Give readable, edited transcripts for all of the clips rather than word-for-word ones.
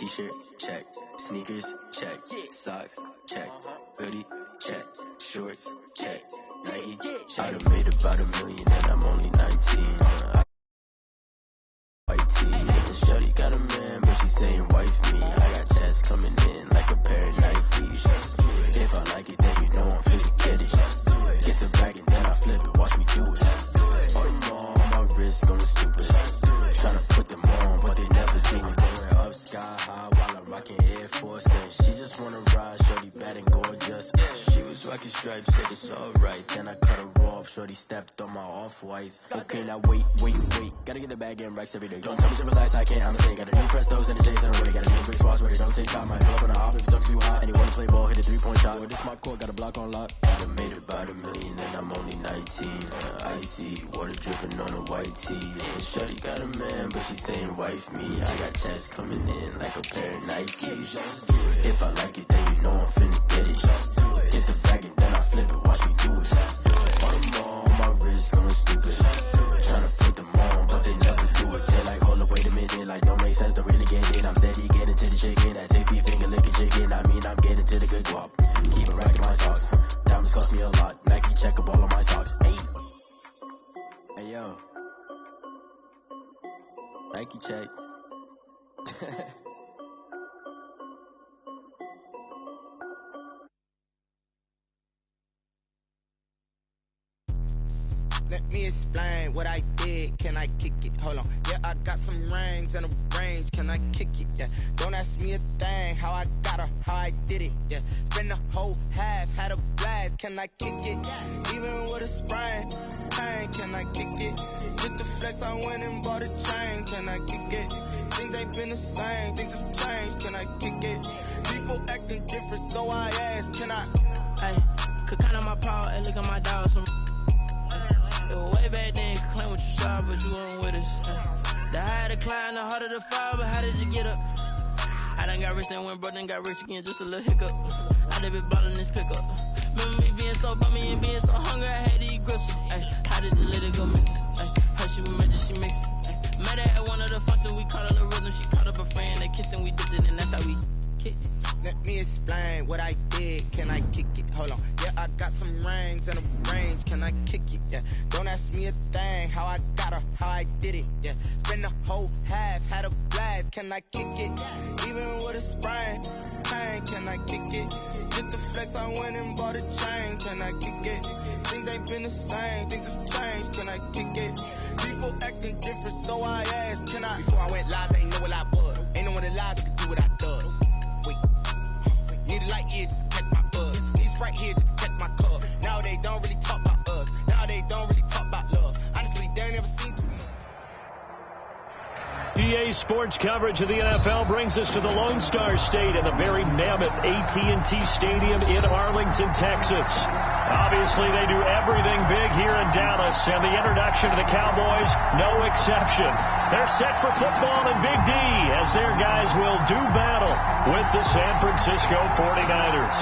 T-shirt, check. Sneakers, check. Socks, check. Hoodie, check. Shorts, check. Nike, check. I done made about $1 million and I'm only 19. White tee, the shorty got a man, but she saying wife me. I got checks coming in like a pair of Nikes. If I like it, then you know I'm finna get it. Get the bag and then I flip it, watch me do it. All them all on my wrist going stupid. Tryna put them on, but they never do it. Going up sky high while I'm rocking Air Force. And she just wanna ride, shorty bad and gorgeous. She was rocking stripes, said it's alright. Then I cut her off, shorty stepped on my off-whites. Okay, now wait. Gotta get the bag and racks every day. Don't tell me to relax, I can't, I'm saying. Got a new Prestos and a J's in a way. Got a new big spots where they don't take time. Might pull up on a hop if it's up too high. And you wanna play ball, hit a 3-point shot. Well, this my court, got a block on lock. I done made about $1 million and I'm only 19. Icy, water dripping on a white tee. And shorty got a man, but she saying wife me. I got checks coming in like a pair of Nikes. If I like it, then you know I'm finna get it. Get the bag and then I flip it, watch me do it. All them all on my wrist going stupid. Tryna put them on, but they never do it. They're like, hold up, wait a minute, like don't make sense, don't really get it. I'm steady getting to the chicken, that tasty finger licking chicken. I mean, I'm getting to the good guap. Keep it racking my socks. Diamonds cost me a lot. Nike check a ball on my socks. Hey yo. Nike check. Let me explain what I did. Can I kick it? Hold on. Yeah, I got some rings and a range. Can I kick it? Yeah. Don't ask me a thing. How I got her, how I did it. Yeah. Spend the whole half, had a blast. Can I kick it? Even with a sprain. Pain, can I kick it? Just the flex, I went and bought a chain. Can I kick it? Things ain't been the same. Things have changed. Can I kick it? People acting different, so I ask. Can I? Hey, could count on my power and look at my dogs. Way back then, you could claim what you saw, but you weren't with us. The higher the climb, the harder the fall, but how did you get up? I done got rich and went broke, then got rich again, just a little hiccup. I done been ballin' this pickup. Remember me being so bummy and being so hungry, I had to eat gristle. How did the lady go missing? How she was magic, she mixed it. Met her at one of the functions, we caught her the rhythm, she caught up a friend, they kissed and we dipped it, and that's how we kicked it. Let me explain what I did. Can I kick it? Hold on. Yeah, I got some rings and a range. Can I kick it? Yeah. Don't ask me a thing. How I got her, how I did it. Yeah. Spend the whole half, had a blast. Can I kick it? Even with a sprain. Pain, can I kick it? Just the flex, I went and bought a chain. Can I kick it? Things ain't been the same. Things have changed. Can I kick it? People acting different, so I asked. Can I? Before I went live, they know what I was. Ain't no one alive that could do what I does. Wait. Need a light years to catch my buzz. Need Sprite here just to catch my cup. Now they don't really talk about us. Now they don't really talk about love. Honestly, they ain't never seen too much. PA Sports coverage of the NFL brings us to the Lone Star State and the very mammoth AT&T Stadium in Arlington, Texas. Obviously, they do everything big here in Dallas, and the introduction to the Cowboys, no exception. They're set for football and Big D as their guys will do battle with the San Francisco 49ers.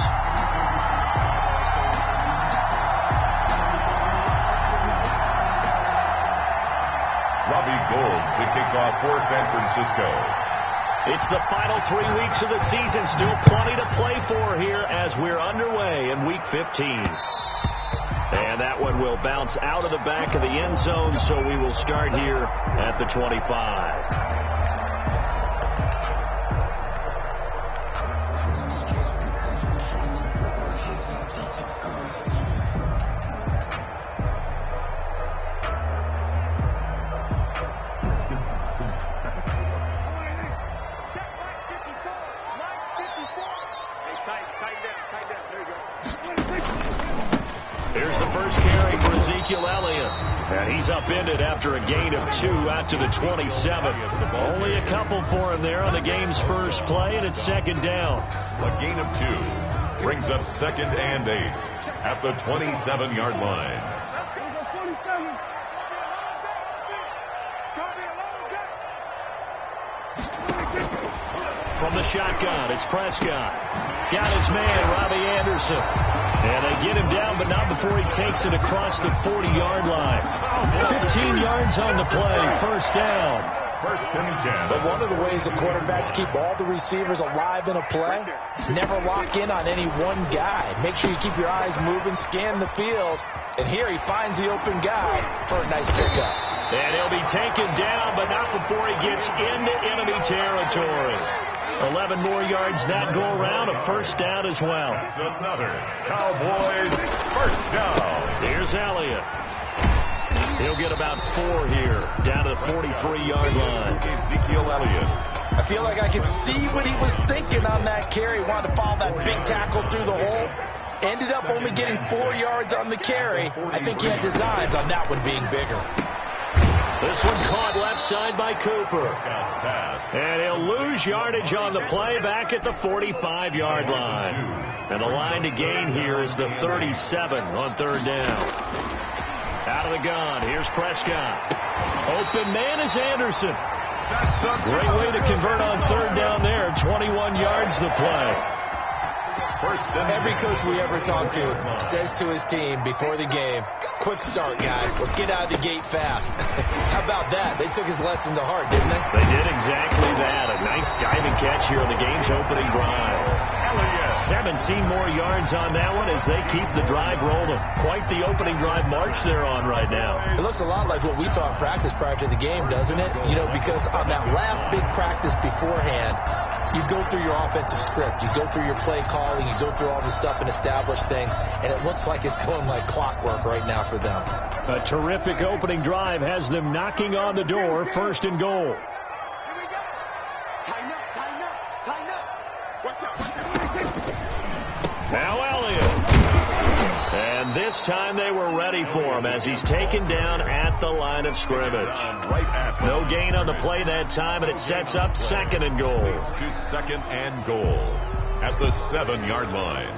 Robbie Gould to kick off for San Francisco. It's the final 3 weeks of the season. Still plenty to play for here as we're underway in Week 15. And that one will bounce out of the back of the end zone, so we will start here at the 25. Upended after a gain of 2 out to the 27. Only a couple for him there on the game's first play, and it's second down. A gain of 2 brings up 2nd and 8 at the 27-yard line. From the shotgun, it's Prescott. Got his man, Robbie Anderson. And they get him down, but not before he takes it across the 40-yard line. 15 yards on the play, first down. First and 10. But one of the ways the quarterbacks keep all the receivers alive in a play, never lock in on any one guy. Make sure you keep your eyes moving, scan the field. And here he finds the open guy for a nice pickup. And he'll be taken down, but not before he gets into enemy territory. 11 more yards that go around, a first down as well. That's another Cowboys first down. Here's Elliott. He'll get about 4 here, down to the 43-yard line. Ezekiel Elliott. I feel like I could see what he was thinking on that carry. He wanted to follow that big tackle through the hole. Ended up only getting 4 yards on the carry. I think he had designs on that one being bigger. This one caught left side by Cooper. And he'll lose yardage on the play back at the 45-yard line. And the line to gain here is the 37 on third down. Out of the gun, here's Prescott. Open man is Anderson. Great way to convert on third down there. 21 yards the play. Every coach we ever talk to says to his team before the game, quick start, guys. Let's get out of the gate fast. How about that? They took his lesson to heart, didn't they? They did exactly that. A nice diving catch here on the game's opening drive. 17 more yards on that one as they keep the drive rolling. Quite the opening drive march they're on right now. It looks a lot like what we saw in practice prior to the game, doesn't it? You know, because on that last big practice beforehand, you go through your offensive script. You go through your play calling. You go through all the stuff and establish things. And it looks like it's going like clockwork right now for them. A terrific opening drive has them knocking on the door. First and goal. Now Elliott. And this time they were ready for him as he's taken down at the line of scrimmage. No gain on the play that time, and it sets up second and goal. To second and goal at the 7-yard line.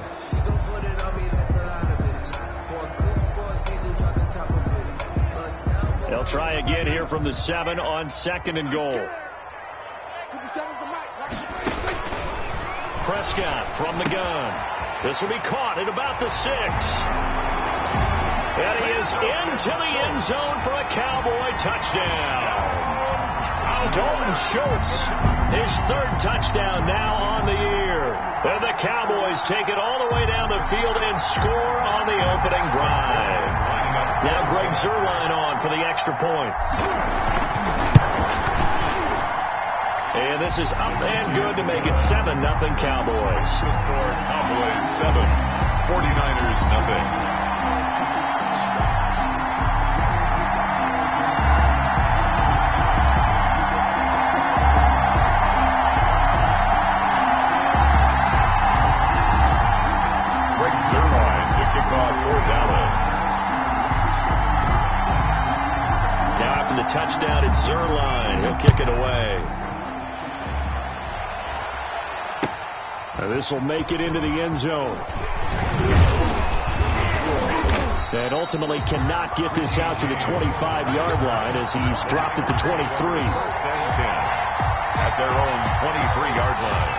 They'll try again here from the 7 on second and goal. Prescott from the gun. This will be caught at about the 6. And he is into the end zone for a Cowboy touchdown. Dalton Schultz, his 3rd touchdown now on the year. And the Cowboys take it all the way down the field and score on the opening drive. Now Greg Zuerlein on for the extra point. And this is up and good to make it 7-0 Cowboys. The score, Cowboys 7, 49ers nothing. Greg Zuerlein to kick off for Dallas. Now after the touchdown, it's Zuerlein. He'll kick it away. This will make it into the end zone. And ultimately cannot get this out to the 25-yard line as he's dropped at the 23. First and 10 at their own 23-yard line.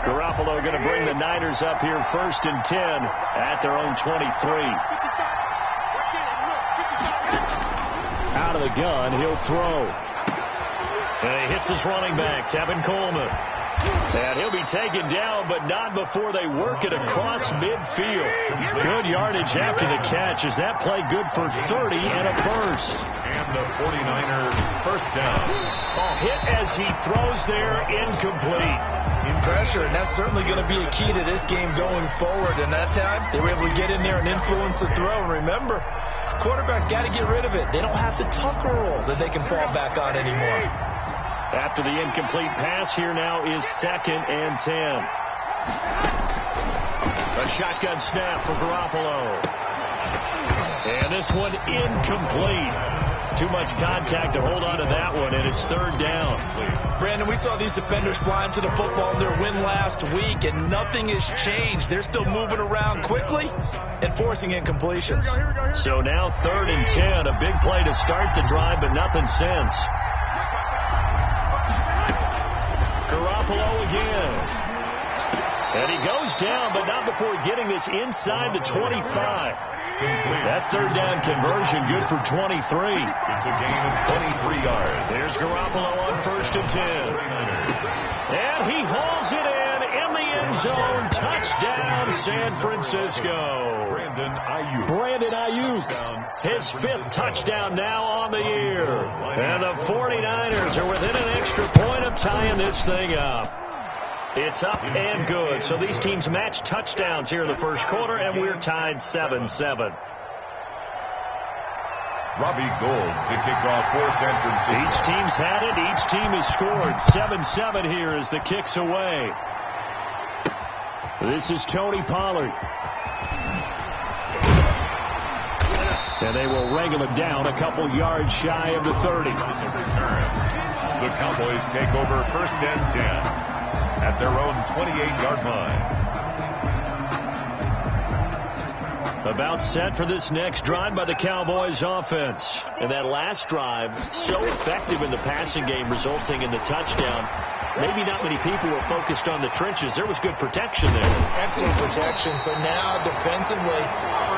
Garoppolo going to bring the Niners up here first and 10 at their own 23. Out of the gun, he'll throw. And he hits his running back, Tevin Coleman. And he'll be taken down, but not before they work it across midfield. Good yardage after the catch. Is that play good for 30 and a first? And the 49ers first down. A hit as he throws there, incomplete. In pressure, and that's certainly going to be a key to this game going forward. And that time, they were able to get in there and influence the throw. And remember, quarterbacks got to get rid of it. They don't have the Tucker roll that they can fall back on anymore. After the incomplete pass, here now is second and 10. A shotgun snap for Garoppolo. And this one incomplete. Too much contact to hold on to that one, and it's third down. Brandon, we saw these defenders flying to the football in their win last week, and nothing has changed. They're still moving around quickly and forcing incompletions. So now third and 10, a big play to start the drive, but nothing since. Garoppolo again. And he goes down, but not before getting this inside the 25. That third down conversion good for 23. It's a gain of 23 yards. There's Garoppolo on 1st and 10. And he hauls it in the end zone. Touchdown, San Francisco. Brandon Ayuk. His 5th touchdown now on the year. And the 49ers are within an extra point of tying this thing up. It's up and good. So these teams match touchdowns here in the first quarter, and we're tied 7-7. Robbie Gould to kick off for San Francisco. Each team's had it. Each team has scored. 7-7 here as the kick's away. This is Tony Pollard. And they will wrangle him down a couple yards shy of the 30. The Cowboys take over 1st and 10. At their own 28-yard line. About set for this next drive by the Cowboys offense. And that last drive, so effective in the passing game, resulting in the touchdown. Maybe not many people were focused on the trenches. There was good protection there. Excellent protection. So now defensively,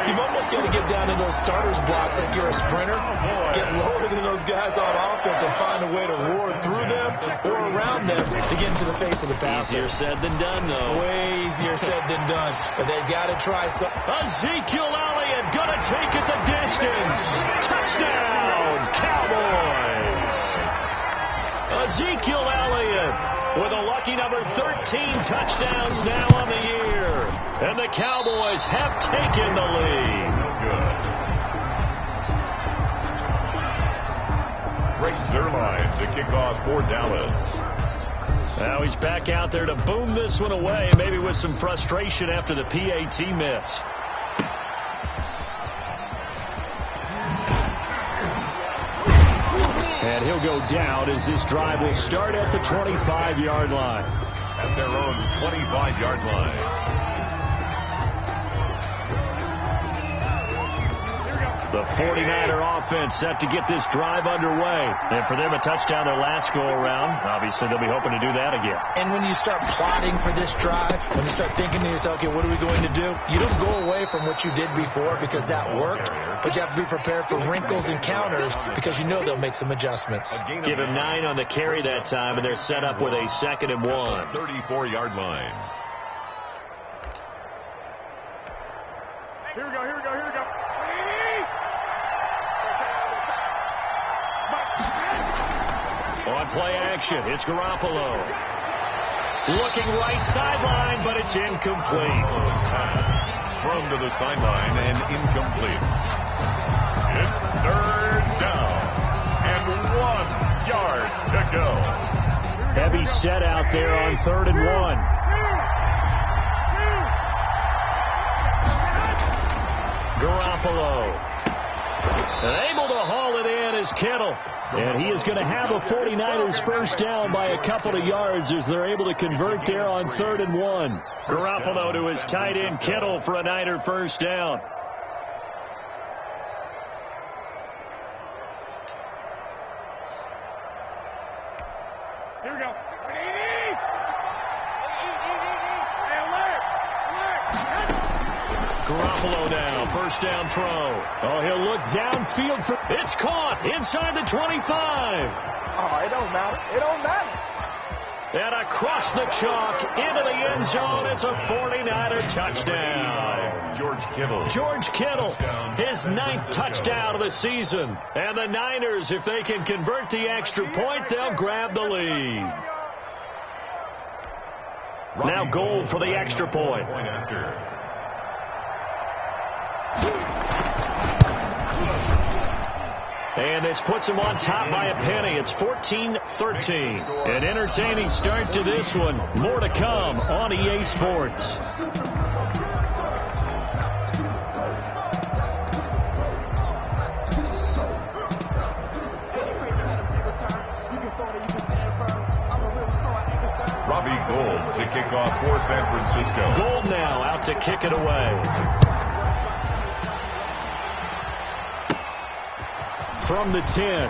you've almost got to get down to those starters blocks like you're a sprinter. Get lower than those guys on offense and find a way to roar through them or around them to get into the face of the passer. Easier said than done, though. Way easier said than done. But they've got to try some. Ezekiel Elliott going to take it the distance. Touchdown, Cowboys. Ezekiel Elliott with a lucky number 13 touchdowns now on the year. And the Cowboys have taken the lead. Ray Zerline to kick off for Dallas. Now he's back out there to boom this one away, maybe with some frustration after the PAT miss. And he'll go down as this drive will start at the 25-yard line. At their own 25-yard line. The 49er offense set to get this drive underway. And for them, a touchdown their last go-around. Obviously, they'll be hoping to do that again. And when you start plotting for this drive, when you start thinking to yourself, okay, what are we going to do? You don't go away from what you did before because that worked. But you have to be prepared for wrinkles and counters because you know they'll make some adjustments. Give him 9 on the carry that time, and they're set up with a 2nd and 1. 34-yard line. Here we go. On play action, it's Garoppolo. Looking right sideline, but it's incomplete. Pass thrown to the sideline and incomplete. It's 3rd down and 1 yard to go. Heavy set out there on 3rd and 1. Garoppolo. And able to haul it in is Kittle. And he is going to have a 49ers first down by a couple of yards as they're able to convert there on 3rd and 1. Garoppolo to his tight end Kittle for a Niner first down. Here we go. Garoppolo now, first down throw. Oh, he'll look downfield for. It's caught inside the 25. Oh, it don't matter. It don't matter. And across the chalk into the end zone. It's a 49er touchdown. George Kittle, his 9th touchdown of the season. And the Niners, if they can convert the extra point, they'll grab the lead. Now Gould for the extra point. And this puts him on top by a penny. It's 14-13. An entertaining start to this one. More to come on EA Sports. Robbie Gould to kick off for San Francisco. Gould now out to kick it away. From the 10.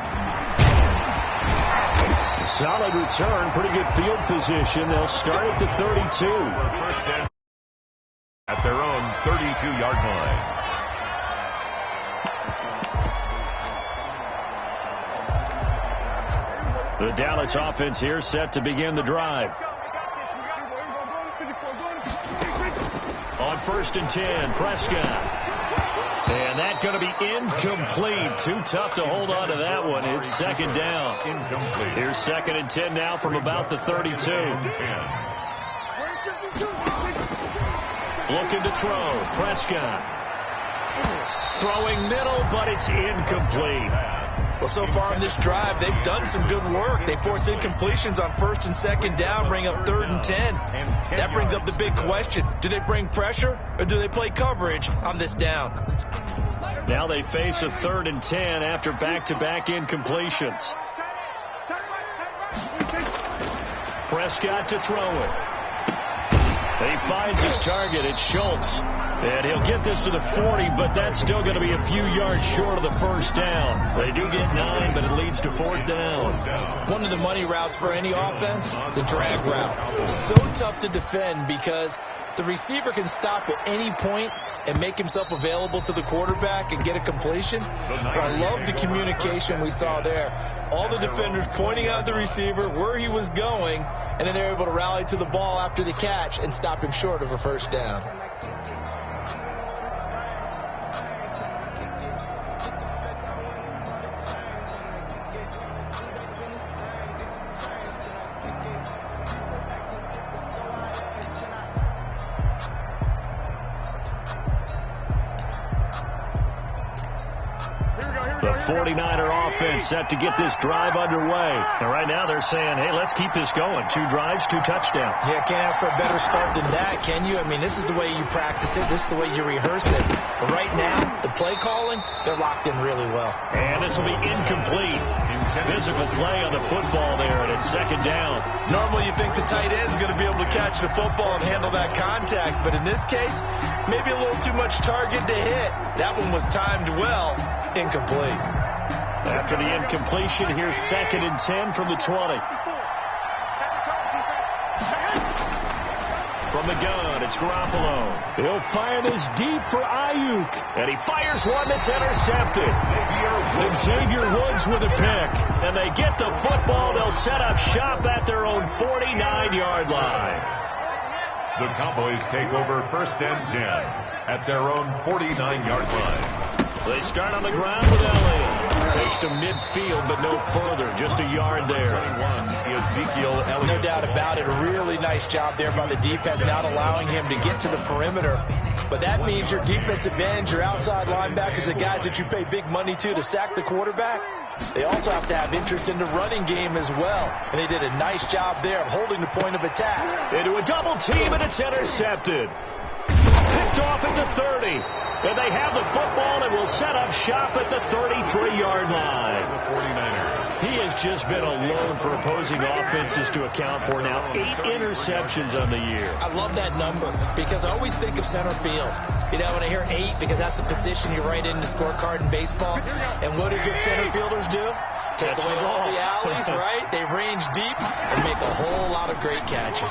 Solid return, pretty good field position. They'll start at the 32. First down at their own 32-yard line. The Dallas offense here set to begin the drive. On 1st and 10, Prescott. And that's going to be incomplete. Too tough to hold on to that one. It's 2nd down. Incomplete. Here's 2nd and 10 now from about the 32. Looking to throw. Prescott. Throwing middle, but it's incomplete. Well, so far in this drive, they've done some good work. They force incompletions on 1st and 2nd down, bring up 3rd and 10. That brings up the big question. Do they bring pressure or do they play coverage on this down? Now they face a 3rd and 10 after back-to-back incompletions. Prescott to throw it. He finds his target. It's Schultz. And he'll get this to the 40, but that's still going to be a few yards short of the 1st down. They do get 9, but it leads to 4th down. One of the money routes for any offense, the drag route. So tough to defend because the receiver can stop at any point and make himself available to the quarterback and get a completion. But I love the communication we saw there. All the defenders pointing out the receiver, where he was going, and then they're able to rally to the ball after the catch and stop him short of a 1st down. The 49er offense set to get this drive underway. And right now they're saying, hey, let's keep this going. 2 drives, 2 touchdowns. Yeah, can't ask for a better start than that, can you? I mean, this is the way you practice it. This is the way you rehearse it. But right now, the play calling, they're locked in really well. And this will be incomplete. Physical play on the football there, and it's 2nd down. Normally you think the tight end's going to be able to catch the football and handle that contact. But in this case, maybe a little too much target to hit. That one was timed well. Incomplete. After the incompletion, here's 2nd and 10 from the 20. From the gun, it's Garoppolo. He'll fire this deep for Ayuk. And he fires one that's intercepted. Xavier Woods with a pick. And they get the football. They'll set up shop at their own 49-yard line. The Cowboys take over 1st and 10 at their own 49-yard line. They start on the ground with Elliott. Takes to midfield, but no further. Just a yard there. 21, Ezekiel Elliott. No doubt about it. A really nice job there by the defense, not allowing him to get to the perimeter. But that means your defensive ends, your outside linebackers, the guys that you pay big money to sack the quarterback, they also have to have interest in the running game as well. And they did a nice job there of holding the point of attack. Into a double team, and it's intercepted. Picked off at the 30. And they have the football and will set up shop at the 33-yard line. The 49ers. He has just been alone for opposing offenses to account for now. 8 interceptions on the year. I love that number because I always think of center field. You know, when I hear 8, because that's the position you write in the scorecard in baseball. And what do good center fielders do? Take away all the alleys, right? They range deep and make a whole lot of great catches.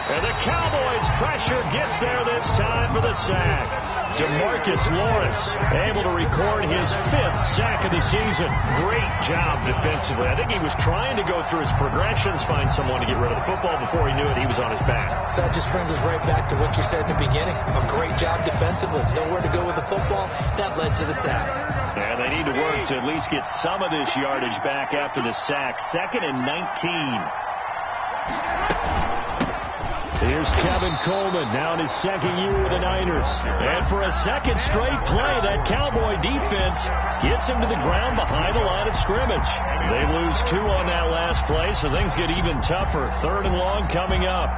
And the Cowboys' pressure gets there this time for the sack. DeMarcus Lawrence able to record his 5th sack of the season. Great job defensively. I think he was trying to go through his progressions, find someone to get rid of the football. Before he knew it, he was on his back. So that just brings us right back to what you said in the beginning. A great job defensively. Nowhere to go with the football. That led to the sack. And they need to work to at least get some of this yardage back after the sack. 2nd and 19. Here's Tevin Coleman, now in his 2nd year with the Niners. And for a 2nd straight play, that Cowboy defense gets him to the ground behind the line of scrimmage. They lose 2 on that last play, so things get even tougher. 3rd and long coming up.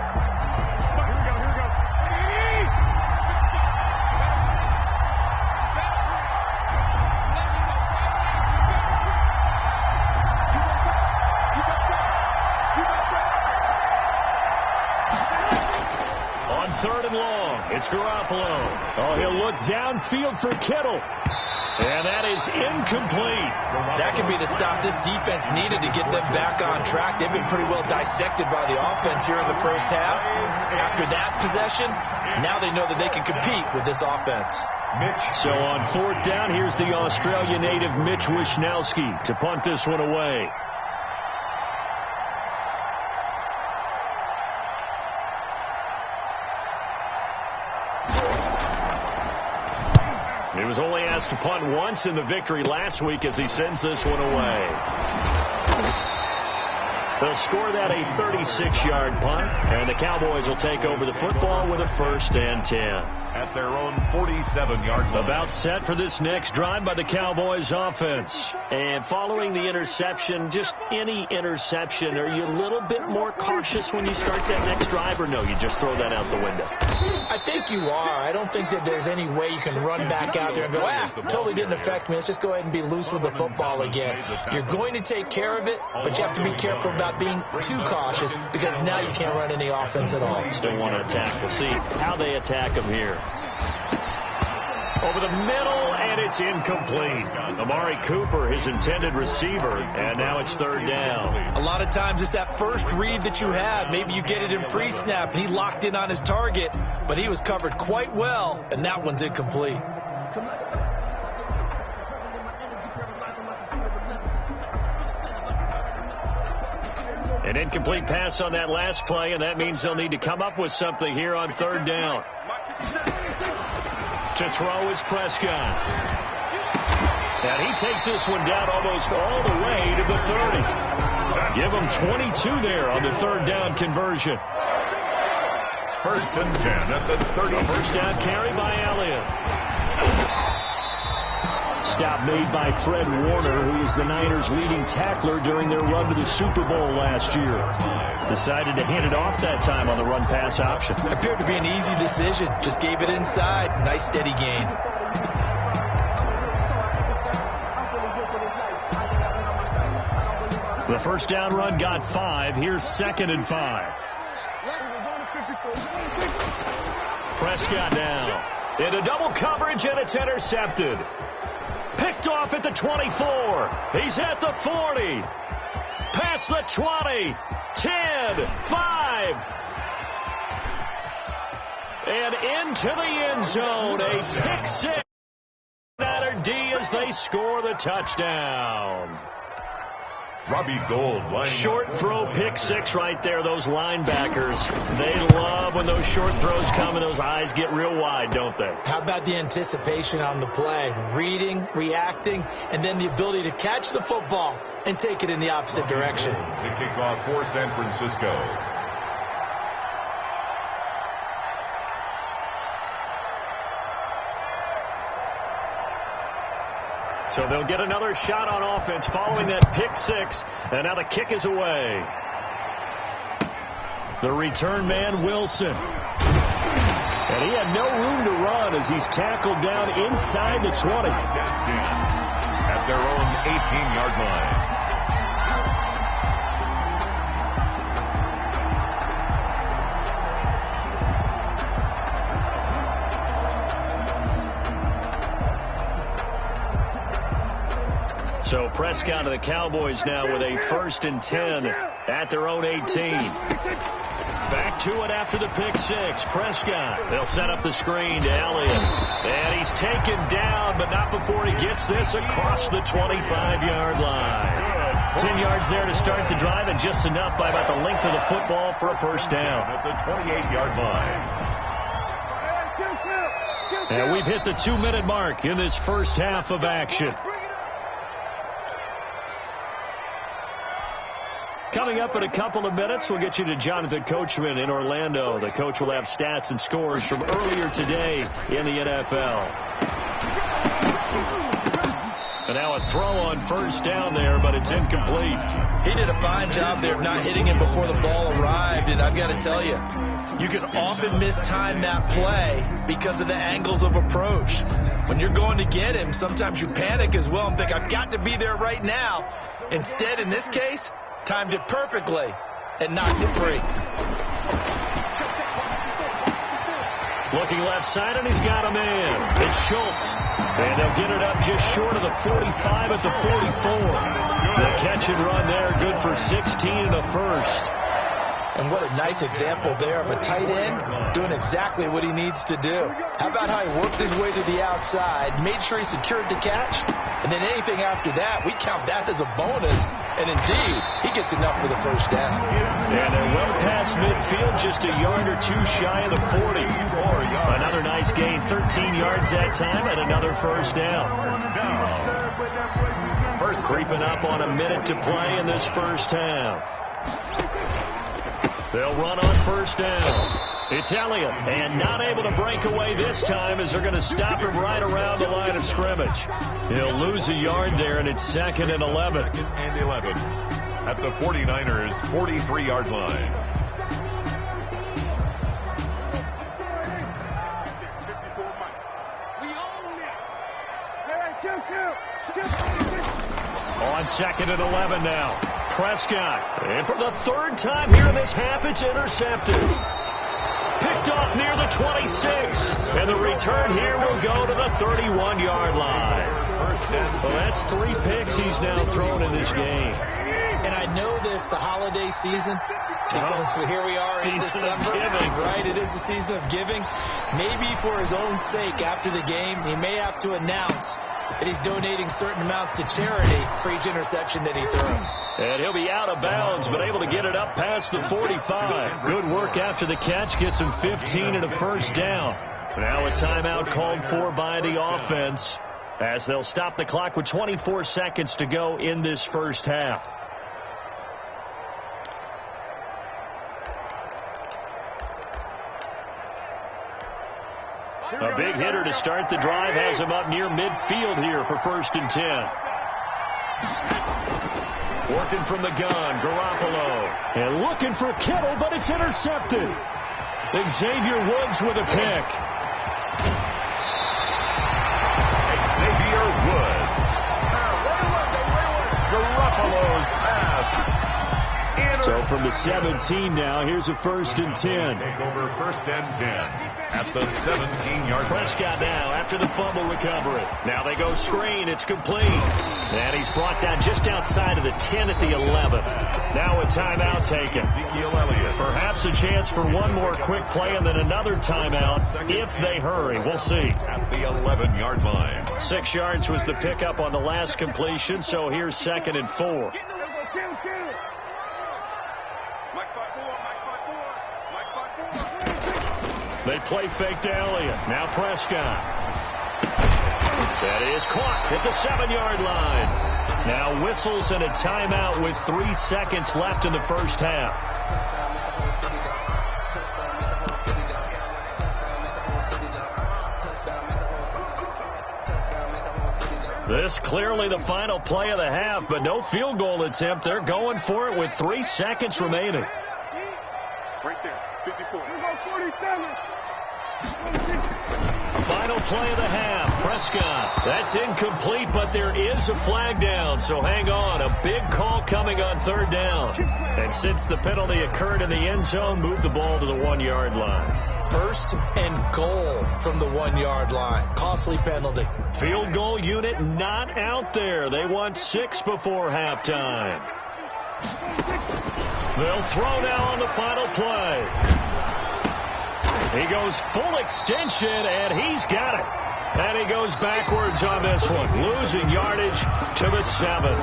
It's Garoppolo. Oh, he'll look downfield for Kittle. And that is incomplete. That could be the stop this defense needed to get them back on track. They've been pretty well dissected by the offense here in the first half. After that possession, now they know that they can compete with this offense. So on fourth down, here's the Australia native Mitch Wishnowski to punt this one away. He was only asked to punt once in the victory last week as he sends this one away. They'll score that a 36-yard punt, and the Cowboys will take over the football with a 1st and 10. At their own 47-yard line. About set for this next drive by the Cowboys offense. And following the interception, just any interception, are you a little bit more cautious when you start that next drive, or no, you just throw that out the window? I think you are. I don't think that there's any way you can run back out there and go, totally didn't affect me. Let's just go ahead and be loose with the football again. You're going to take care of it, but you have to be careful about being too cautious because now you can't run any offense at all. Still want to attack. We'll see how they attack them here. Over the middle, and it's incomplete. Amari Cooper, his intended receiver, and now it's 3rd down. A lot of times it's that first read that you have. Maybe you get it in pre-snap. He locked in on his target, but he was covered quite well, and that one's incomplete. An incomplete pass on that last play, and that means they'll need to come up with something here on 3rd down. To throw is Prescott. And he takes this one down almost all the way to the 30. Give him 22 there on the 3rd down conversion. 1st and 10 at the 30. A 1st down carry by Elliott. Stop made by Fred Warner, who is the Niners' leading tackler during their run to the Super Bowl last year. Decided to hand it off that time on the run-pass option. Appeared to be an easy decision. Just gave it inside. Nice steady gain. The 1st down run got 5. Here's 2nd and 5. Prescott now into double coverage, and it's intercepted. Picked off at the 24. He's at the 40. Past the 20. 10, 5. And into the end zone. A pick six. Matter D as they score the touchdown. Robbie Gould. Short throw pick six right there. Those linebackers, they love when those short throws come and those eyes get real wide, don't they? How about the anticipation on the play? Reading, reacting, and then the ability to catch the football and take it in the opposite direction. To kick off for San Francisco. So they'll get another shot on offense following that pick six, and now the kick is away. The return man, Wilson. And he had no room to run as he's tackled down inside the 20. At their own 18-yard line. So Prescott of the Cowboys now with a 1st and 10 at their own 18. Back to it after the pick six. Prescott. They'll set up the screen to Elliott. And he's taken down, but not before he gets this across the 25-yard line. 10 yards there to start the drive, and just enough by about the length of the football for a 1st down. At the 28-yard line. And we've hit the 2-minute mark in this first half of action. Coming up in a couple of minutes, we'll get you to Jonathan Coachman in Orlando. The coach will have stats and scores from earlier today in the NFL. And now a throw on 1st down there, but it's incomplete. He did a fine job there of not hitting him before the ball arrived, and I've got to tell you, you can often mistime that play because of the angles of approach. When you're going to get him, sometimes you panic as well and think, I've got to be there right now. Instead, in this case, timed it perfectly and knocked it free. Looking left side, and he's got a man. It's Schultz. And they'll get it up just short of the 45 at the 44. The catch and run there, good for 16 and a first. And what a nice example there of a tight end doing exactly what he needs to do. How about how he worked his way to the outside, made sure he secured the catch, and then anything after that, we count that as a bonus. And indeed, he gets enough for the first down. And they're well past midfield, just a yard or two shy of the 40. Another nice gain, 13 yards that time, and another first down. Creeping up on a minute to play in this first half. They'll run on first down. It's Elliott, and not able to break away this time as they're going to stop him right around the line of scrimmage. He'll lose a yard there, and it's 2nd and 11. 2nd and 11 at the 49ers' 43-yard line. On 2nd and 11 now. Prescott. And for the third time here in this half, it's intercepted. Picked off near the 26. And the return here will go to the 31-yard line. Well, that's 3 picks he's now thrown in this game. And I know this, the holiday season, because here we are in December. Right, it is the season of giving. Maybe for his own sake after the game, he may have to announce that he's donating certain amounts to charity for each interception that he threw. And he'll be out of bounds, but able to get it up past the 45. Good work after the catch, gets him 15 and a first down. Now a timeout called for by the offense as they'll stop the clock with 24 seconds to go in this first half. A big hitter to start the drive has him up near midfield here for 1st and 10. Working from the gun, Garoppolo. And looking for Kittle, but it's intercepted. Xavier Woods with a pick. Xavier Woods. Garoppolo's pass. So from the 17 now, here's a 1st and 10. Take over 1st and 10 at the 17-yard line. Prescott now after the fumble recovery. Now they go screen. It's complete. And he's brought down just outside of the 10 at the 11. Now a timeout taken. Ezekiel Elliott. Perhaps a chance for one more quick play and then another timeout if they hurry. We'll see. At the 11-yard line. 6 yards was the pickup on the last completion, so here's 2nd and 4. They play fake to Elliott. Now Prescott. That is caught at the 7-yard line. Now whistles and a timeout with 3 seconds left in the first half. This clearly the final play of the half, but no field goal attempt. They're going for it with 3 seconds remaining. Right there, 54. 47. Final play of the half. Prescott. That's incomplete, but there is a flag down, so hang on. A big call coming on 3rd down. And since the penalty occurred in the end zone, move the ball to the 1-yard line. 1st and goal from the 1-yard line. Costly penalty. Field goal unit not out there. They want 6 before halftime. They'll throw now on the final play. He goes full extension, and he's got it. And he goes backwards on this one, losing yardage to the 7.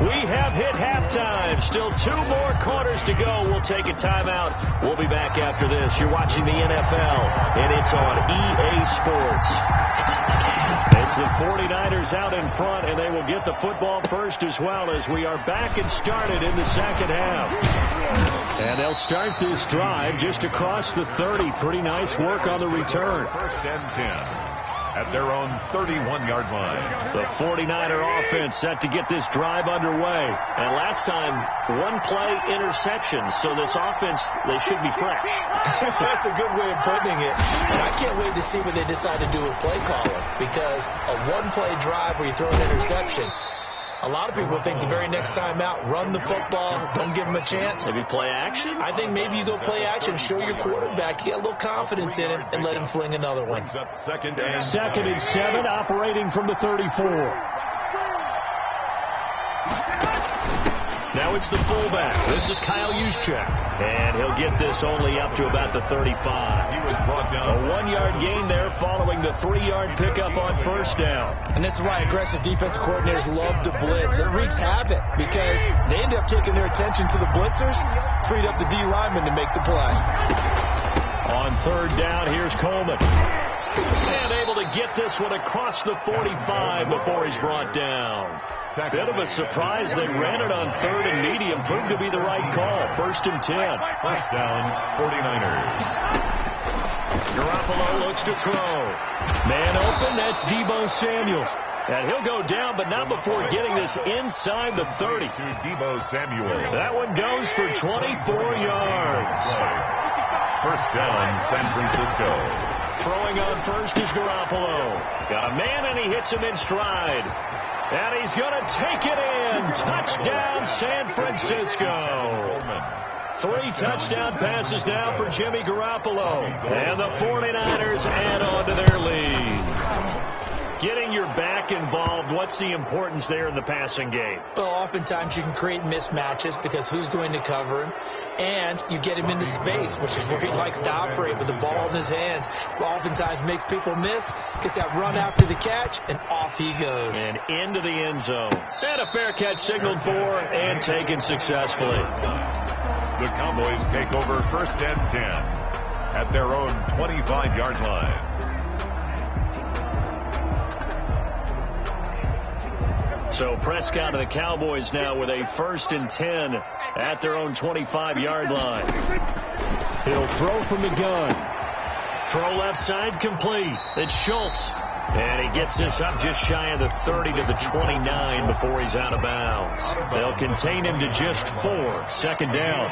We have hit halftime. Still 2 more quarters to go. We'll take a timeout. We'll be back after this. You're watching the NFL, and it's on EA Sports. It's the 49ers out in front, and they will get the football first as well as we are back and started in the second half. And they'll start this drive just across the 30. Pretty nice work on the return. 1st and 10 at their own 31-yard line. The 49er offense set to get this drive underway. And last time, 1-play interception. So this offense, they should be fresh. That's a good way of putting it. And I can't wait to see what they decide to do with play calling. Because a 1-play drive where you throw an interception, A lot of people think the very next time out, run the football, don't give him a chance. Maybe play action? I think maybe you go play action, show your quarterback, you get a little confidence in him, and let him fling another one. Second and 7, operating from the 34. Now it's the fullback. This is Kyle Juszczyk. And he'll get this only up to about the 35. He was brought down. A 1-yard gain there following the 3-yard pickup on first down. And this is why aggressive defensive coordinators love to blitz. It wreaks havoc because they end up taking their attention to the blitzers, freed up the D lineman to make the play. On third down, here's Coleman. And able to get this one across the 45 before he's brought down. Bit of a surprise. They ran it on third and medium. Proved to be the right call. 1st and 10. First down, 49ers. Garoppolo looks to throw. Man open. That's Deebo Samuel. And he'll go down, but not before getting this inside the 30. To Deebo Samuel. That one goes for 24 yards. First down, San Francisco. Throwing on first is Garoppolo. Got a man, and he hits him in stride. And he's going to take it in. Touchdown, San Francisco. 3 touchdown passes now for Jimmy Garoppolo. And the 49ers add on to their lead. Getting your back involved, what's the importance there in the passing game? Well, oftentimes you can create mismatches because who's going to cover him? And you get him into space, which is where he likes to operate with the ball in his hands. Oftentimes makes people miss, gets that run after the catch, and off he goes. And into the end zone. And a fair catch signaled for and taken successfully. The Cowboys take over 1st and 10 at their own 25-yard line. So Prescott and the Cowboys now with a 1st and 10 at their own 25-yard line. He'll throw from the gun. Throw left side complete. It's Schultz. And he gets this up just shy of the 30 to the 29 before he's out of bounds. They'll contain him to just 4. 2nd down.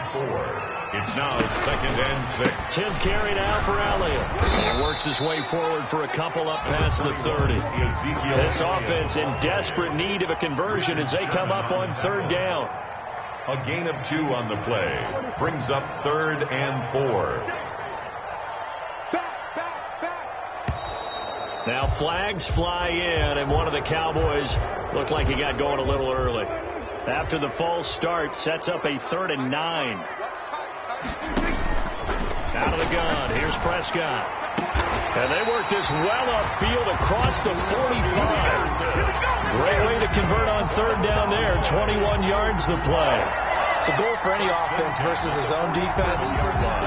It's now 2nd and 6. 10th carry now for Elliott. He works his way forward for a couple up past the 30. This offense in desperate need of a conversion as they come up on 3rd down. A gain of 2 on the play. Brings up 3rd and 4. Now flags fly in, and one of the Cowboys looked like he got going a little early. After the false start, sets up a 3rd and 9. Out of the gun, here's Prescott. And they work this well upfield across the 45. Great way to convert on 3rd down there. 21 yards the play. The goal for any offense versus his own defense,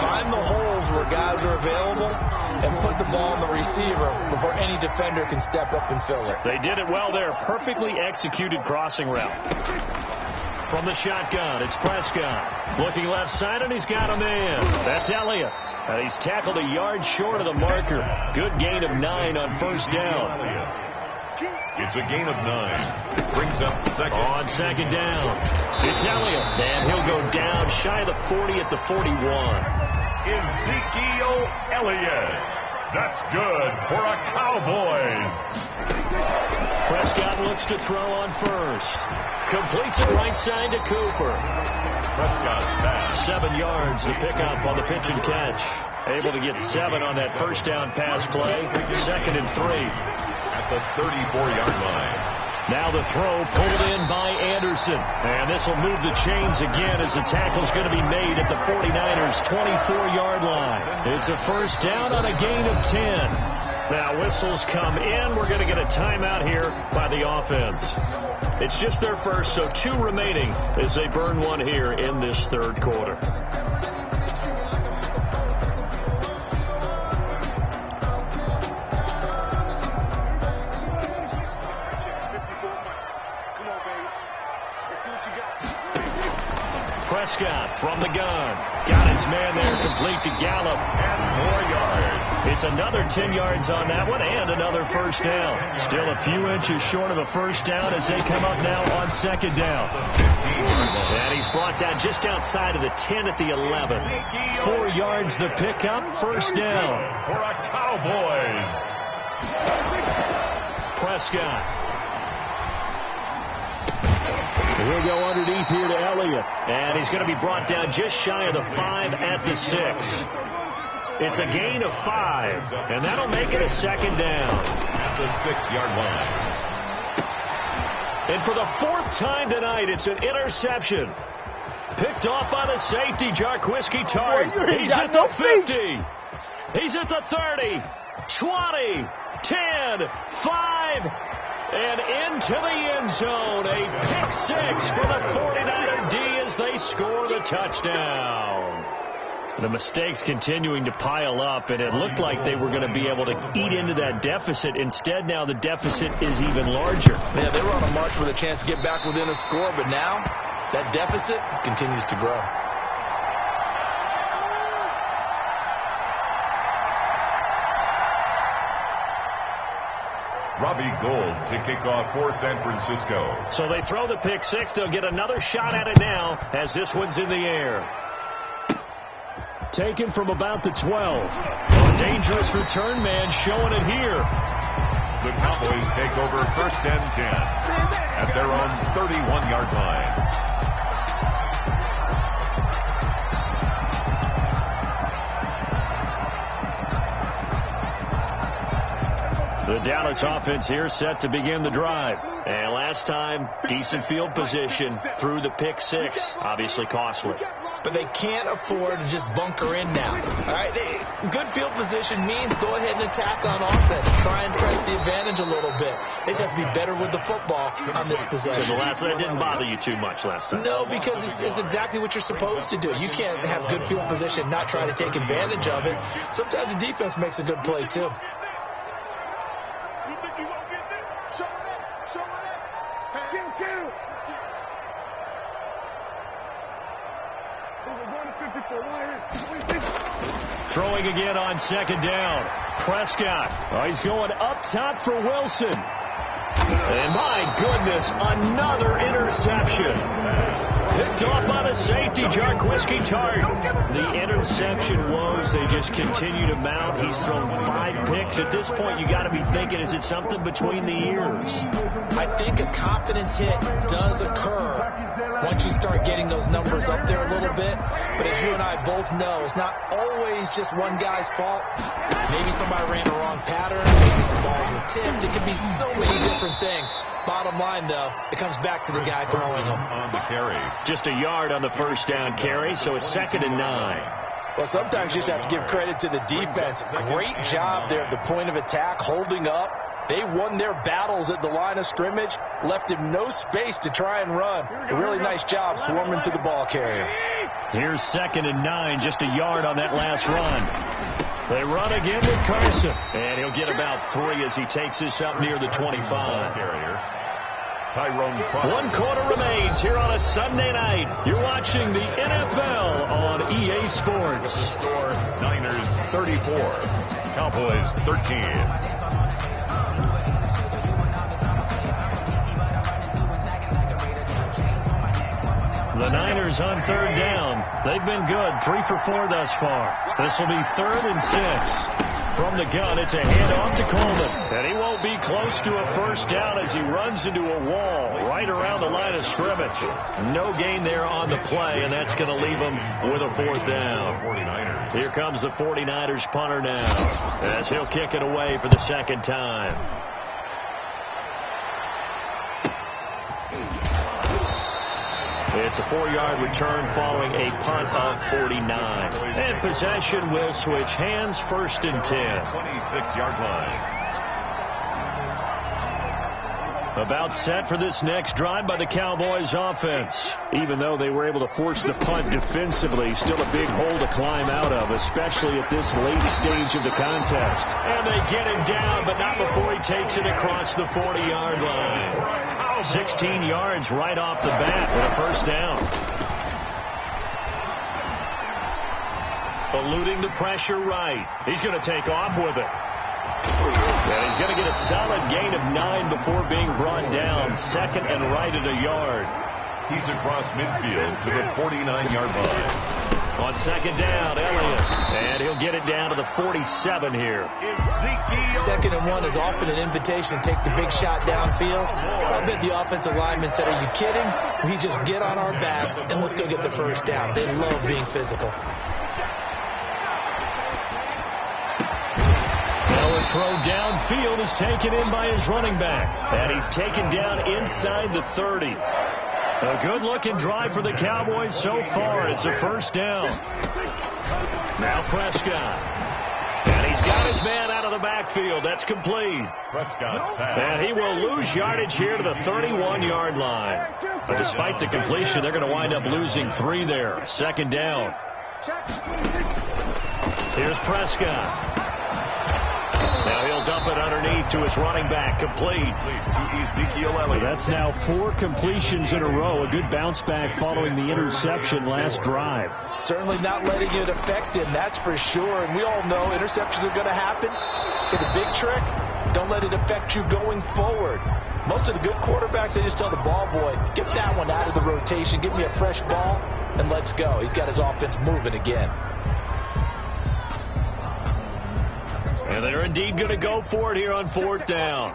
find the holes where guys are available and put the ball on the receiver before any defender can step up and fill it. They did it well there. Perfectly executed crossing route. From the shotgun, it's Prescott. Looking left side, and he's got a man. That's Elliott. And he's tackled a yard short of the marker. Good gain of 9 on 1st down. It's a gain of 9. Brings up 2nd. On 2nd down, it's Elliott. And he'll go down shy of the 40 at the 41. Ezekiel Elliott. That's good for a Cowboys. Prescott looks to throw on first. Completes it right side to Cooper. Prescott's pass. 7 yards, the pickup on the pitch and catch. Able to get 7 on that 1st down pass play. 2nd and 3. At the 34-yard line. Now the throw pulled in by Anderson. And this will move the chains again as the tackle's going to be made at the 49ers' 24-yard line. It's a 1st down on a gain of 10. Now whistles come in. We're going to get a timeout here by the offense. It's just their first, so 2 remaining as they burn one here in this 3rd quarter. Prescott from the gun. Got his man there, complete to Gallup. 10 more yards. It's another 10 yards on that one and another 1st down. Still a few inches short of a 1st down as they come up now on 2nd down. And he's brought down just outside of the 10 at the 11. 4 yards the pickup, 1st down. For a Cowboys. Prescott. He'll go underneath here to Elliott. And he's going to be brought down just shy of the 5 at the 6. It's a gain of 5, and that'll make it a second down. At the 6-yard line. And for the 4th time tonight, it's an interception. Picked off by the safety, Jarquiski Tart. He's at the 50. He's at the 30, 20, 10, 5, and into the end zone. A pick 6 for the 49er D as they score the touchdown. The mistakes continuing to pile up, and it looked like they were going to be able to eat into that deficit. Instead, now the deficit is even larger. Yeah, they were on a march with a chance to get back within a score, but now that deficit continues to grow. Robbie Gould to kick off for San Francisco. So they throw the pick 6. They'll get another shot at it now as this one's in the air. Taken from about the 12. A dangerous return man showing it here. The Cowboys take over 1st and 10 at their own 31-yard line. The Dallas offense here set to begin the drive. And last time, decent field position through the pick 6. Obviously costly. But they can't afford to just bunker in now. All right, good field position means go ahead and attack on offense. Try and press the advantage a little bit. They just have to be better with the football on this possession. So the last one didn't bother you too much last time. No, because it's exactly what you're supposed to do. You can't have good field position, not try to take advantage of it. Sometimes the defense makes a good play, too. Throwing again on 2nd down. Prescott. Oh, he's going up top for Wilson. And my goodness, another interception. Picked off by the safety, Jarquiski Tart. The interception woes, they just continue to mount. He's thrown 5 picks. At this point, you got to be thinking, is it something between the ears? I think a confidence hit does occur once you start getting those numbers up there a little bit. But as you and I both know, it's not always just one guy's fault. Maybe somebody ran the wrong pattern. Maybe some balls were tipped. It could be so many different things. Bottom line, though, it comes back to the guy throwing them. On the carry. Just a yard on the 1st down carry, so it's 2nd and 9. Well, sometimes you just have to give credit to the defense. Great job there at the point of attack, holding up. They won their battles at the line of scrimmage, left him no space to try and run. A really nice job swarming to the ball carrier. Here's 2nd and 9, just a yard on that last run. They run again with Carson, and he'll get about 3 as he takes this up near the 25. One quarter remains here on a Sunday night. You're watching the NFL on EA Sports. Score Niners 34, Cowboys 13. The Niners on 3rd down. They've been good, 3 for 4 thus far. This will be 3rd and 6. From the gun, it's a handoff to Coleman. And he won't be close to a 1st down as he runs into a wall right around the line of scrimmage. No gain there on the play, and that's going to leave him with a 4th down. Here comes the 49ers punter now as he'll kick it away for the 2nd time. It's a 4-yard return following a punt of 49. And possession will switch hands, 1st and 10. 26-yard line. About set for this next drive by the Cowboys offense. Even though they were able to force the punt defensively, still a big hole to climb out of, especially at this late stage of the contest. And they get him down, but not before he takes it across the 40-yard line. 16 yards right off the bat with a 1st down. Eluding the pressure right. He's going to take off with it. And he's going to get a solid gain of 9 before being brought down. 2nd and right at a yard. He's across midfield to the 49-yard line. On second down, Elliott. And he'll get it down to the 47 here. 2nd and 1 is often an invitation to take the big shot downfield. I bet the offensive lineman said, are you kidding? We just get on our backs and let's go get the first down. They love being physical. The throw downfield is taken in by his running back. And he's taken down inside the 30. A good-looking drive for the Cowboys so far. It's a first down. Now Prescott. And he's got his man out of the backfield. That's complete. Prescott's pass. And he will lose yardage here to the 31-yard line. But despite the completion, they're going to wind up losing 3 there. 2nd down. Here's Prescott. Now he'll dump it underneath to his running back. Complete To Ezekiel Elliott. That's now 4 completions in a row. A good bounce back following the interception last drive. Certainly not letting it affect him, that's for sure. And we all know interceptions are going to happen. So the big trick, don't let it affect you going forward. Most of the good quarterbacks, they just tell the ball boy, get that one out of the rotation, give me a fresh ball, and let's go. He's got his offense moving again. And they're indeed going to go for it here on 4th down.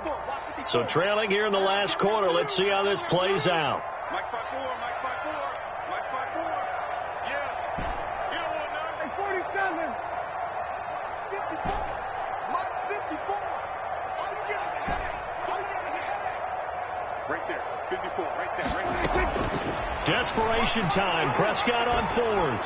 So trailing here in the last quarter. Let's see how this plays out. Mike 5-4, Mike 5-4, Mike 5-4. Yeah. You don't want none. 47. 54. Mike 54. How you getting the headache? How you getting the headache? Right there. 54. Right there. Right there. Desperation time. Prescott on 4th.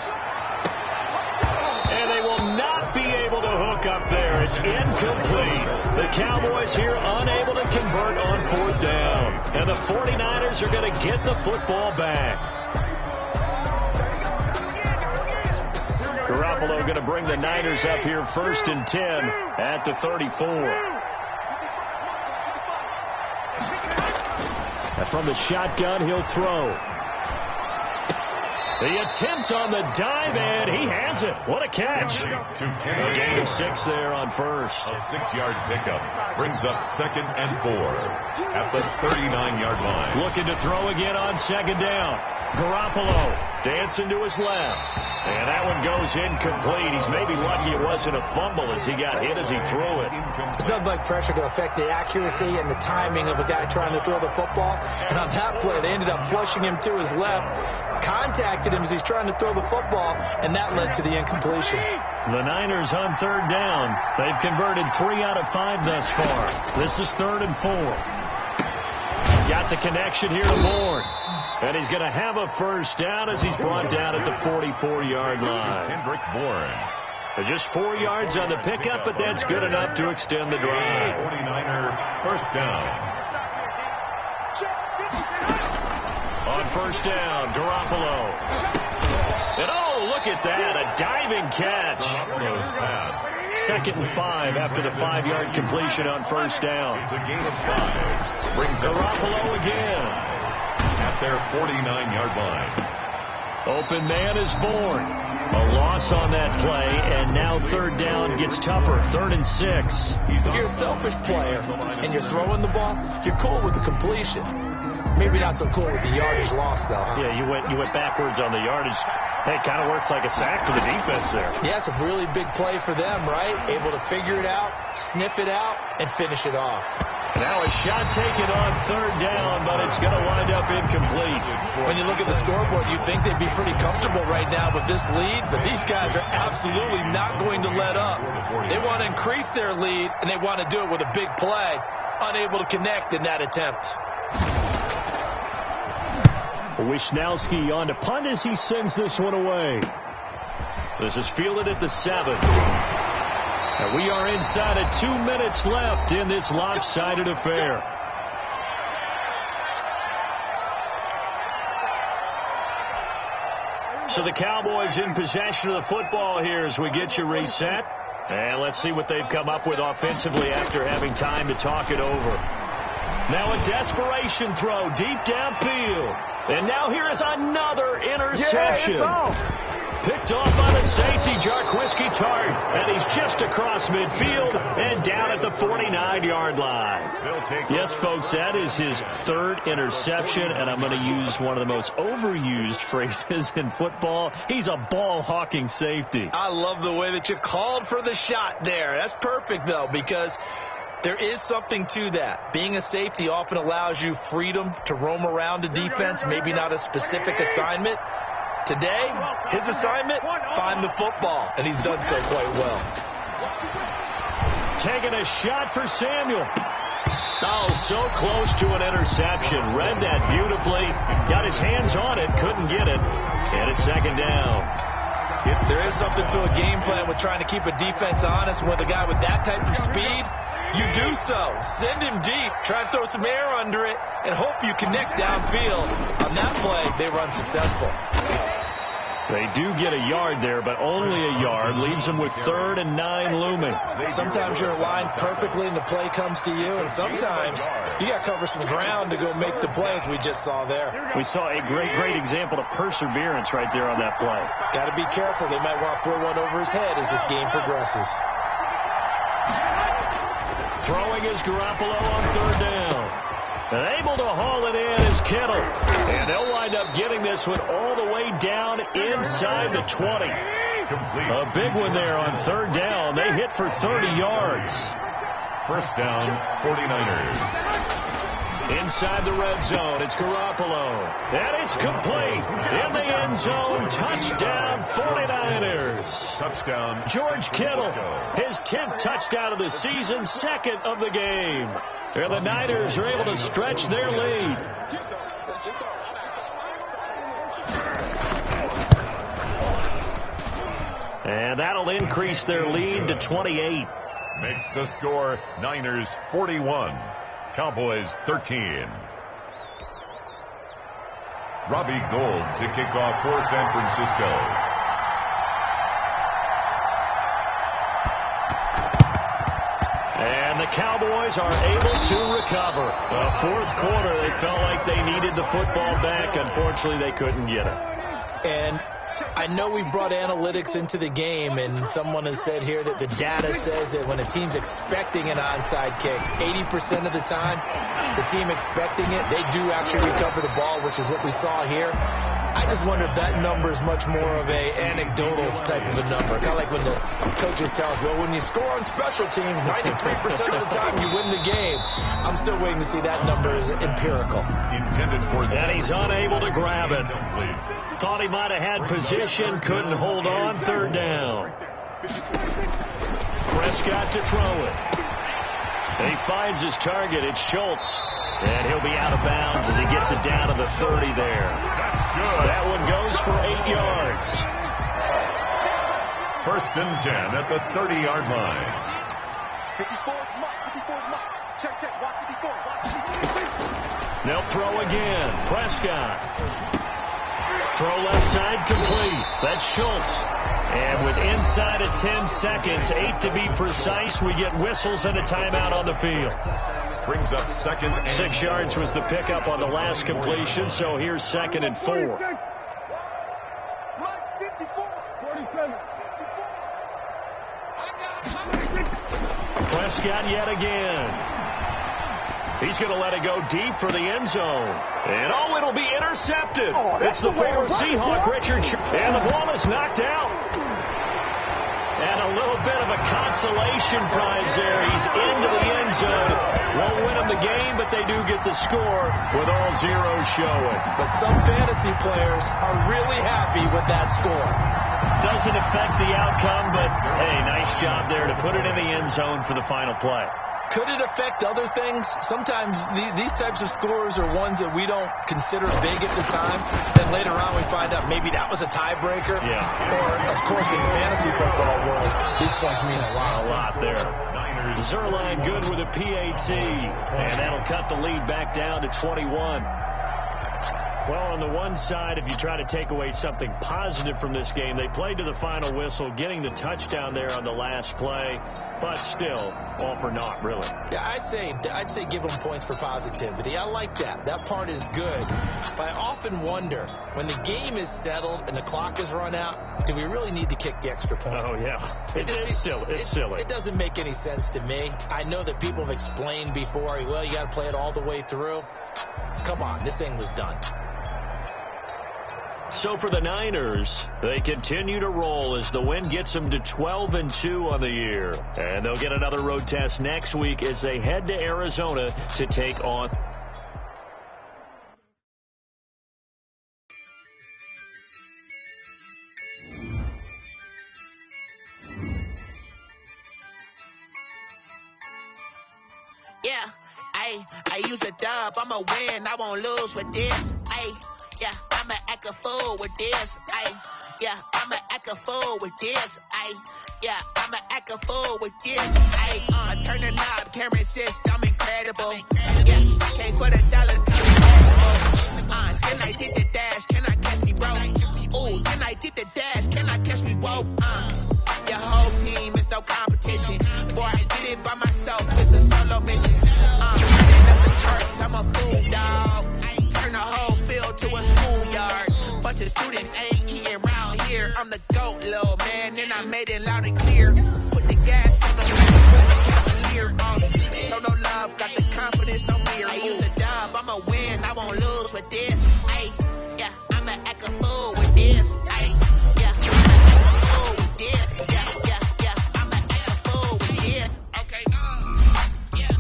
And they will not be able to hook up there. It's incomplete. The Cowboys here unable to convert on 4th down. And the 49ers are going to get the football back. Garoppolo going to bring the Niners up here 1st and 10 at the 34. And from the shotgun, he'll throw. The attempt on the dive, and he has it. What a catch. A gain of 6 there on 1st. A 6-yard pickup brings up 2nd and 4 at the 39-yard line. Looking to throw again on 2nd down. Garoppolo dancing to his left. And that one goes incomplete. He's maybe lucky it wasn't a fumble as he got hit as he threw it. It's nothing like pressure to affect the accuracy and the timing of a guy trying to throw the football. And on that play, they ended up flushing him to his left, contacted him as he's trying to throw the football, and that led to the incompletion. The Niners on 3rd down. They've converted 3 out of 5 thus far. This is 3rd and 4. Got the connection here to Bourne. And he's going to have a first down as he's brought down at the 44-yard line. Kendrick Bourne. Just 4 yards on the pickup, but that's good enough to extend the drive. 49er first down. On 1st down, Garoppolo. And oh, look at that, a diving catch. Garoppolo's pass. 2nd and 5 after the 5-yard completion on 1st down. It's a gain of 5. Brings up Garoppolo again. at their 49-yard line. Open man is Bourne. A loss on that play, and now 3rd down gets tougher. 3rd and 6. If you're a selfish player and you're throwing the ball, you're cool with the completion. Maybe not so cool with the yardage loss, though, huh? Yeah, you went backwards on the yardage. Hey, it kind of works like a sack for the defense there. Yeah, it's a really big play for them, right? Able to figure it out, sniff it out, and finish it off. Now a shot taken on 3rd down, but it's going to wind up incomplete. When you look at the scoreboard, you'd think they'd be pretty comfortable right now with this lead, but these guys are absolutely not going to let up. They want to increase their lead, and they want to do it with a big play. Unable to connect in that attempt. Wisnowski on to punt as he sends this one away. This is fielded at the 7. And we are inside of 2 minutes left in this lopsided affair. So the Cowboys in possession of the football here as we get you reset. And let's see what they've come up with offensively after having time to talk it over. Now a desperation throw deep downfield. And now here is another interception. picked off on a safety, Jarquiski Tart, and he's just across midfield and down at the 49-yard line. Yes, folks, that is his third interception, and I'm going to use one of the most overused phrases in football. He's a ball-hawking safety. I love the way that you called for the shot there. That's perfect, though, because there is something to that. Being a safety often allows you freedom to roam around a defense, maybe not a specific assignment. Today, his assignment, find the football, and he's done so quite well. Taking a shot for Samuel. Oh, so close to an interception. Read that beautifully. Got his hands on it, couldn't get it. And it's second down. If there is something to a game plan with trying to keep a defense honest with a guy with that type of speed, you do so. Send him deep, try to throw some air under it, and hope you connect downfield. On that play, they run successful. They do get a yard there, but only a yard. Leaves them with 3rd and 9 looming. Sometimes you're aligned perfectly and the play comes to you, and sometimes you got to cover some ground to go make the plays we just saw there. We saw a great example of perseverance right there on that play. Got to be careful. They might want to throw one over his head as this game progresses. Throwing is Garoppolo on 3rd down. And able to haul it in is Kittle. And they'll wind up getting this one all the way down inside the 20. A big one there on 3rd down. They hit for 30 yards. First down, 49ers. Inside the red zone, it's Garoppolo. And it's complete. In the end zone, touchdown 49ers. Touchdown. George Kittle, his 10th touchdown of the season, 2nd of the game. And the Niners are able to stretch their lead. And that'll increase their lead to 28. Makes the score Niners 41. Cowboys 13. Robbie Gould to kick off for San Francisco. And the Cowboys are able to recover. The 4th quarter, they felt like they needed the football back. Unfortunately, they couldn't get it. And I know we brought analytics into the game, and someone has said here that the data says that when a team's expecting an onside kick, 80% of the time, the team expecting it, they do actually recover the ball, which is what we saw here. I just wonder if that number is much more of a anecdotal type of a number. Kind of like when the coaches tell us, well, when you score on special teams, 93% of the time you win the game. I'm still waiting to see that number is empirical. Intended for and he's unable to grab it. Thought he might have had position, couldn't hold on. 3rd down. Prescott to throw it. He finds his target. It's Schultz. And he'll be out of bounds as he gets it down to the 30 there. That's good. That one goes for 8 yards. 1st and 10 at the 30-yard line. 54, mark. Check, watch 54, watch 54. They'll throw again. Prescott. Throw left side complete. That's Schultz. And with inside of 10 seconds, 8 to be precise, we get whistles and a timeout on the field. Brings up 2nd and 6 yards was the pickup on the last completion, so here's 2nd and 4. Mike 54. 47. 54. Prescott yet again. He's going to let it go deep for the end zone. And it'll be intercepted. It's the former Seahawk, Richard. And the ball is knocked out. And a little bit of a consolation prize there. He's into the end zone. Won't win them the game, but they do get the score with all zeros showing. But some fantasy players are really happy with that score. Doesn't affect the outcome, but, hey, nice job there to put it in the end zone for the final play. Could it affect other things? Sometimes these types of scores are ones that we don't consider big at the time. Then later on we find out maybe that was a tiebreaker. Yeah. Or, of course, in the fantasy football world, these points mean a lot. A lot there. Zerline good with a PAT. And that'll cut the lead back down to 21. Well, on the one side, if you try to take away something positive from this game, they played to the final whistle, getting the touchdown there on the last play, but still, all for naught, really. Yeah, I'd say give them points for positivity. I like that. That part is good. But I often wonder, when the game is settled and the clock is run out, do we really need to kick the extra point? Oh, yeah. It's silly. It's silly. It doesn't make any sense to me. I know that people have explained before, well, you got to play it all the way through. Come on, this thing was done. So for the Niners, they continue to roll as the win gets them to 12-2 on the year. And they'll get another road test next week as they head to Arizona to take on... Yeah, I use a dub, I'ma win, I won't lose with this. Yeah, I'ma act a fool with this. Yeah, I'ma act a fool with this. Yeah, I'ma act a fool with this. I turn the knob, camera assist, I'm incredible. Yeah, can't put $1 can I hit the dash? Can I catch me, bro? Ooh, can I hit the dash? Can I catch me, whoa? Your whole team is no competition. Boy, I did it by myself, it's a solo mission. I'm a fool, dog. Turn the whole field to a schoolyard. Bunch of students ain't eating around here. I'm the GOAT, little man, and I made it loud and clear. Put the gas on the cavalier. Show no love, got the confidence, no fear. I use a dub, I'ma win, I won't lose with this. Yeah, I'ma act a fool with this. Yeah, I'ma act a fool with this. Yeah, I'ma act a fool with this. Okay, yeah,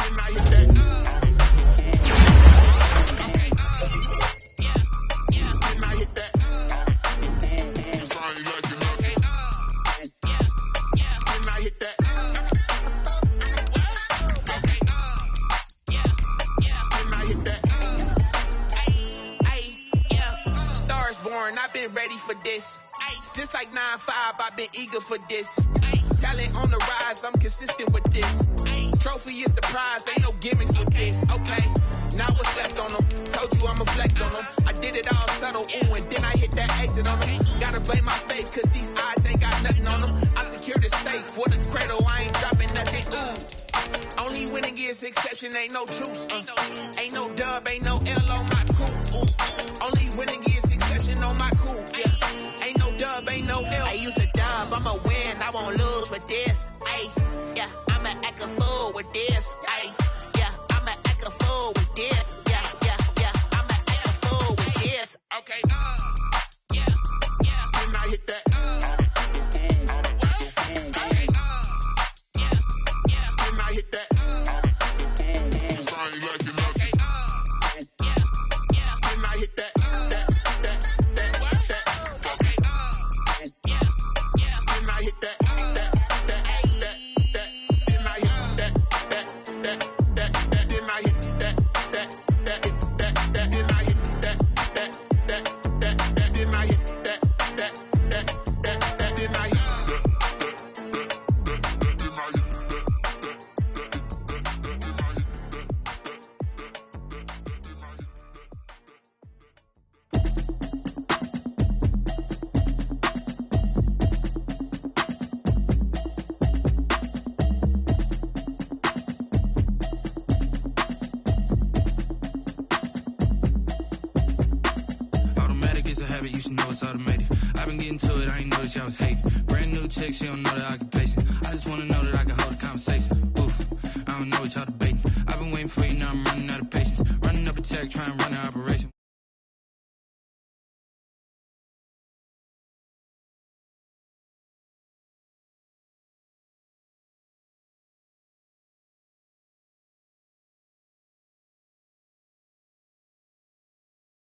and I hit that. I've been ready for this. Since like 9-5, I've been eager for this. Talent on the rise, I'm consistent with this. Trophy is the prize, ain't no gimmicks with this. Okay, now what's left on them? Told you I'ma flex on them. I did it all subtle, ooh, and then I hit that exit on them. Gotta blame my fate, cause these odds ain't got nothing on them. I secured the safe with a cradle, I ain't dropping nothing, ooh. Only winning is exception, ain't no truce.